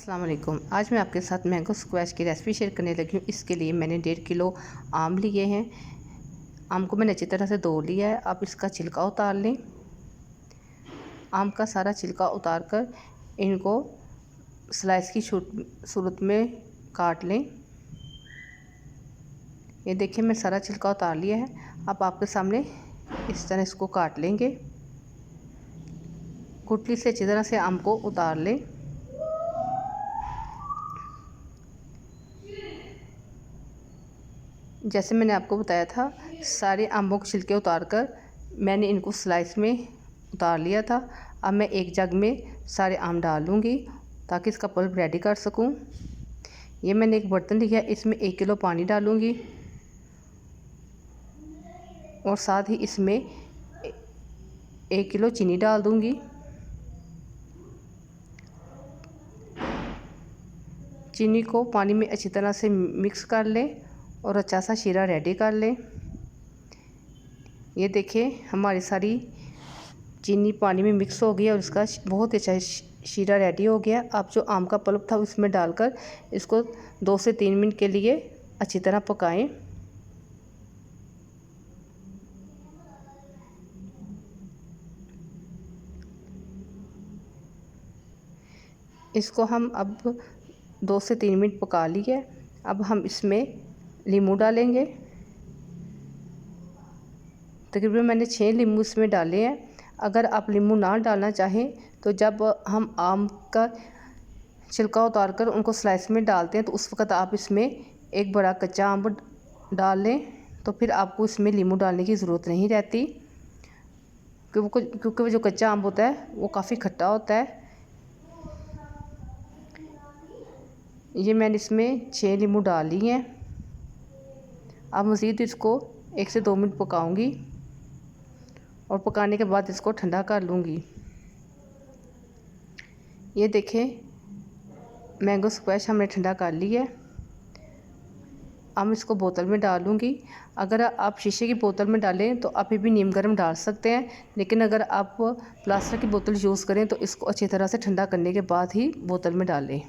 अस्सलाम वालेकुम। आज मैं आपके साथ मैंगो स्क्वैश की रेसिपी शेयर करने लगी हूँ। इसके लिए मैंने 1.5 किलो आम लिए हैं। आम को मैंने अच्छी तरह से धो लिया है। आप इसका छिलका उतार लें। आम का सारा छिलका उतार कर इनको स्लाइस की सूरत में काट लें। ये देखिए मैं सारा छिलका उतार लिया है। अब आपके सामने इस तरह इसको काट लेंगे। कुटली से अच्छी तरह से आम को उतार लें। जैसे मैंने आपको बताया था, सारे आमों के छिलके उतार कर मैंने इनको स्लाइस में उतार लिया था। अब मैं एक जग में सारे आम डाल लूँगी ताकि इसका पल्प रेडी कर सकूँ। ये मैंने एक बर्तन लिया है, इसमें 1 किलो पानी डालूँगी और साथ ही इसमें 1 किलो चीनी डाल दूँगी। चीनी को पानी में अच्छी तरह से मिक्स कर लें और अच्छा सा शीरा रेडी कर लें। ये देखिए हमारी सारी चीनी पानी में मिक्स हो गई और इसका बहुत अच्छा शीरा रेडी हो गया। अब जो आम का पल्प था उसमें डालकर इसको 2 से 3 मिनट के लिए अच्छी तरह पकाएं। इसको हम अब 2 से 3 मिनट पका लिए। अब हम इसमें नींबू डालेंगे। तकरीबन मैंने 6 नींबू इसमें डाले हैं। अगर आप नींबू ना डालना चाहें तो जब हम आम का छिलका उतार कर उनको स्लाइस में डालते हैं तो उस वक़्त आप इसमें एक बड़ा कच्चा आम डाल लें, तो फिर आपको इसमें नींबू डालने की ज़रूरत नहीं रहती, क्योंकि वो जो कच्चा आम होता है वो काफ़ी खट्टा होता है। ये मैंने इसमें 6 नींबू डाल ली हैं। अब मज़ीद इसको 1 से 2 मिनट पकाऊंगी और पकाने के बाद इसको ठंडा कर लूँगी। ये देखें मैंगो स्क्वैश हमने ठंडा कर लिया है। अब इसको बोतल में डालूँगी। अगर आप शीशे की बोतल में डालें तो अभी भी नीम गर्म डाल सकते हैं, लेकिन अगर आप प्लास्टिक की बोतल यूज़ करें तो इसको अच्छी तरह से ठंडा करने के बाद ही बोतल में डालें।